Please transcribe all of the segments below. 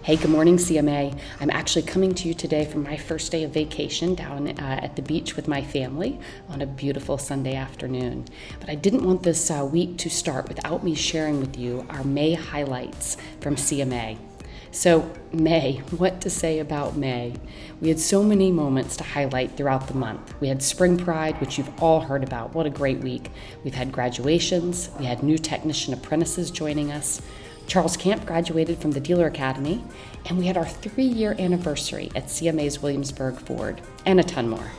Hey, good morning, CMA. I'm actually coming to you today from my first day of vacation down at the beach with my family on a beautiful Sunday afternoon. But I didn't want this week to start without me sharing with you our May highlights from CMA. So May, what to say about May? We had so many moments to highlight throughout the month. We had Spring Pride, which you've all heard about. What a great week. We've had graduations. We had new technician apprentices joining us. Charles Camp graduated from the Dealer Academy, and we had our 3-year anniversary at CMA's Williamsburg Ford, and a ton more.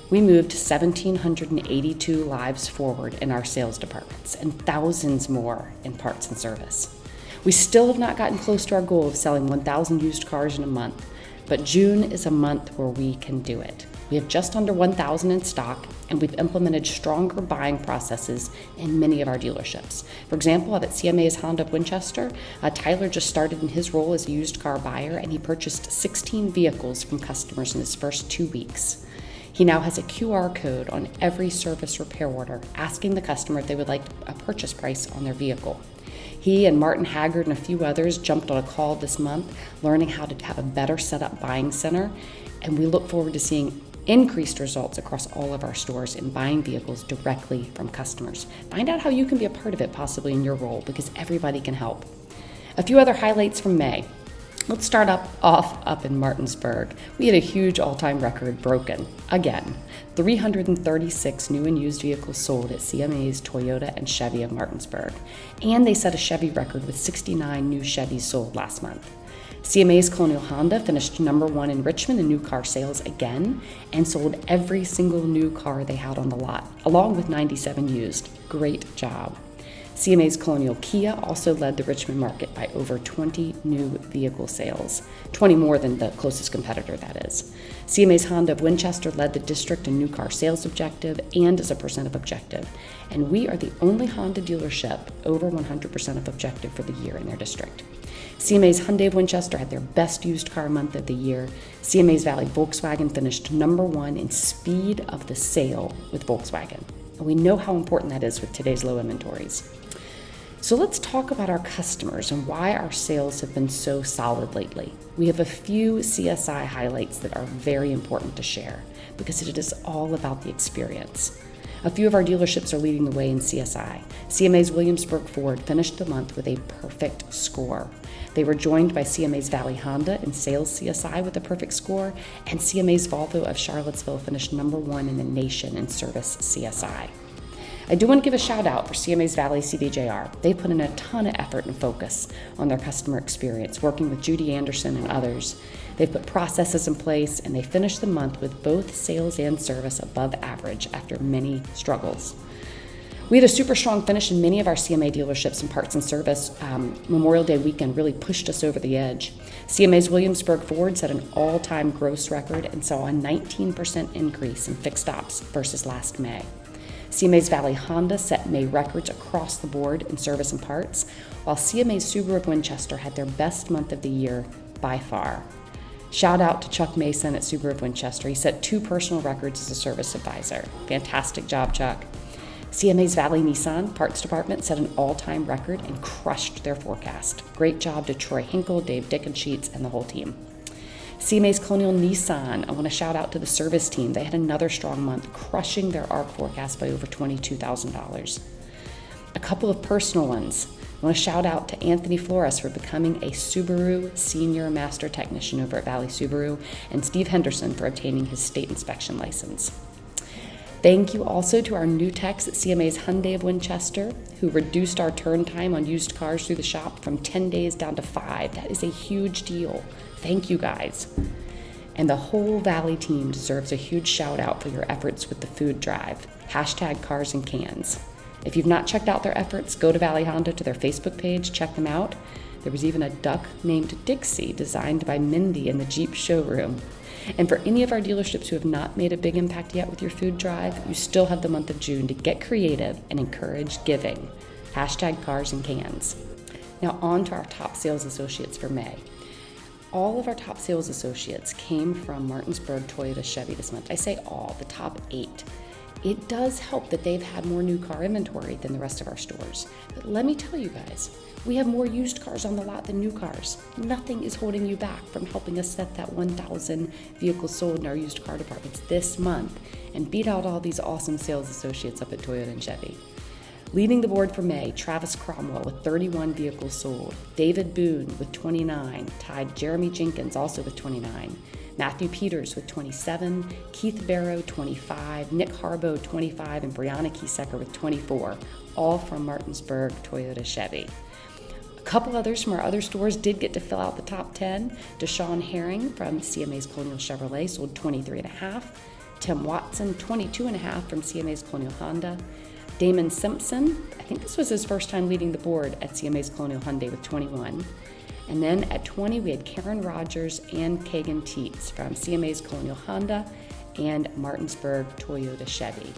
We moved 1,782 lives forward in our sales departments and thousands more in parts and service. We still have not gotten close to our goal of selling 1,000 used cars in a month, but June is a month where we can do it. We have just under 1,000 in stock, and we've implemented stronger buying processes in many of our dealerships. For example, out at CMA's Honda of Winchester, Tyler just started in his role as a used car buyer, and he purchased 16 vehicles from customers in his first 2 weeks. He now has a QR code on every service repair order asking the customer if they would like a purchase price on their vehicle. He and Martin Haggard and a few others jumped on a call this month, learning how to have a better set up buying center, and we look forward to seeing increased results across all of our stores in buying vehicles directly from customers. Find out how you can be a part of it possibly in your role, because everybody can help. A few other highlights from May. Let's start off up in Martinsburg. We had a huge all-time record broken again. 336 new and used vehicles sold at CMA's Toyota and Chevy of Martinsburg. And they set a Chevy record with 69 new Chevys sold last month. CMA's Colonial Honda finished number 1 in Richmond in new car sales again and sold every single new car they had on the lot, along with 97 used. Great job. CMA's Colonial Kia also led the Richmond market by over 20 new vehicle sales, 20 more than the closest competitor, that is. CMA's Honda of Winchester led the district in new car sales objective and as a percent of objective, and we are the only Honda dealership over 100% of objective for the year in their district. CMA's Hyundai of Winchester had their best used car month of the year. CMA's Valley Volkswagen finished number 1 in speed of the sale with Volkswagen. And we know how important that is with today's low inventories. So let's talk about our customers and why our sales have been so solid lately. We have a few CSI highlights that are very important to share because it is all about the experience. A few of our dealerships are leading the way in CSI. CMA's Williamsburg Ford finished the month with a perfect score. They were joined by CMA's Valley Honda in sales CSI with a perfect score, and CMA's Volvo of Charlottesville finished number 1 in the nation in service CSI. I do want to give a shout out for CMA's Valley CDJR. They put in a ton of effort and focus on their customer experience, working with Judy Anderson and others. They've put processes in place, and they finished the month with both sales and service above average after many struggles. We had a super strong finish in many of our CMA dealerships and parts and service. Memorial Day weekend really pushed us over the edge. CMA's Williamsburg Ford set an all-time gross record and saw a 19% increase in fixed ops versus last May. CMA's Valley Honda set May records across the board in service and parts, while CMA's Subaru of Winchester had their best month of the year by far. Shout out to Chuck Mason at Subaru of Winchester. He set 2 personal records as a service advisor. Fantastic job, Chuck. CMA's Valley Nissan Parts Department set an all-time record and crushed their forecast. Great job to Troy Hinkle, Dave Dickensheets, and the whole team. CMA's Colonial Nissan, I want to shout out to the service team. They had another strong month, crushing their ARC forecast by over $22,000. A couple of personal ones. I want to shout out to Anthony Flores for becoming a Subaru Senior Master Technician over at Valley Subaru, and Steve Henderson for obtaining his state inspection license. Thank you also to our new techs at CMA's Hyundai of Winchester, who reduced our turn time on used cars through the shop from 10 days down to 5. That is a huge deal. Thank you guys. And the whole Valley team deserves a huge shout out for your efforts with the food drive, #CarsAndCans. If you've not checked out their efforts, go to Valley Honda to their Facebook page, check them out. There was even a duck named Dixie designed by Mindy in the Jeep showroom. And for any of our dealerships who have not made a big impact yet with your food drive, you still have the month of June to get creative and encourage giving. #CarsAndCans. Now on to our top sales associates for May. All of our top sales associates came from Martinsburg Toyota Chevy this month. I say all, the top 8. It does help that they've had more new car inventory than the rest of our stores. But let me tell you guys, we have more used cars on the lot than new cars. Nothing is holding you back from helping us set that 1,000 vehicles sold in our used car departments this month and beat out all these awesome sales associates up at Toyota and Chevy. Leading the board for May, Travis Cromwell with 31 vehicles sold, David Boone with 29, tied Jeremy Jenkins also with 29, Matthew Peters with 27, Keith Barrow 25, Nick Harbo 25, and Brianna Kiesecker with 24, all from Martinsburg Toyota Chevy. A couple others from our other stores did get to fill out the top 10. Deshaun Herring from CMA's Colonial Chevrolet sold 23.5, Tim Watson 22.5 from CMA's Colonial Honda, Damon Simpson, I think this was his first time leading the board at CMA's Colonial Hyundai with 21. And then at 20, we had Karen Rogers and Kagan Teets from CMA's Colonial Honda and Martinsburg Toyota Chevy.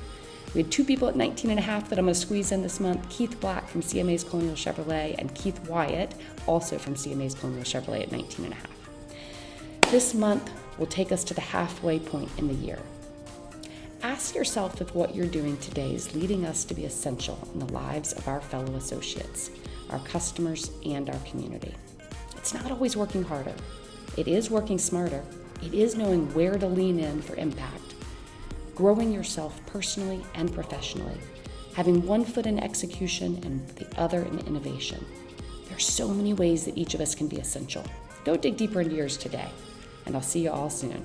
We had two people at 19.5 that I'm going to squeeze in this month, Keith Black from CMA's Colonial Chevrolet and Keith Wyatt, also from CMA's Colonial Chevrolet at 19.5. This month will take us to the halfway point in the year. Ask yourself if what you're doing today is leading us to be essential in the lives of our fellow associates, our customers, and our community. It's not always working harder. It is working smarter. It is knowing where to lean in for impact, growing yourself personally and professionally, having one foot in execution and the other in innovation. There are so many ways that each of us can be essential. Go dig deeper into yours today, and I'll see you all soon.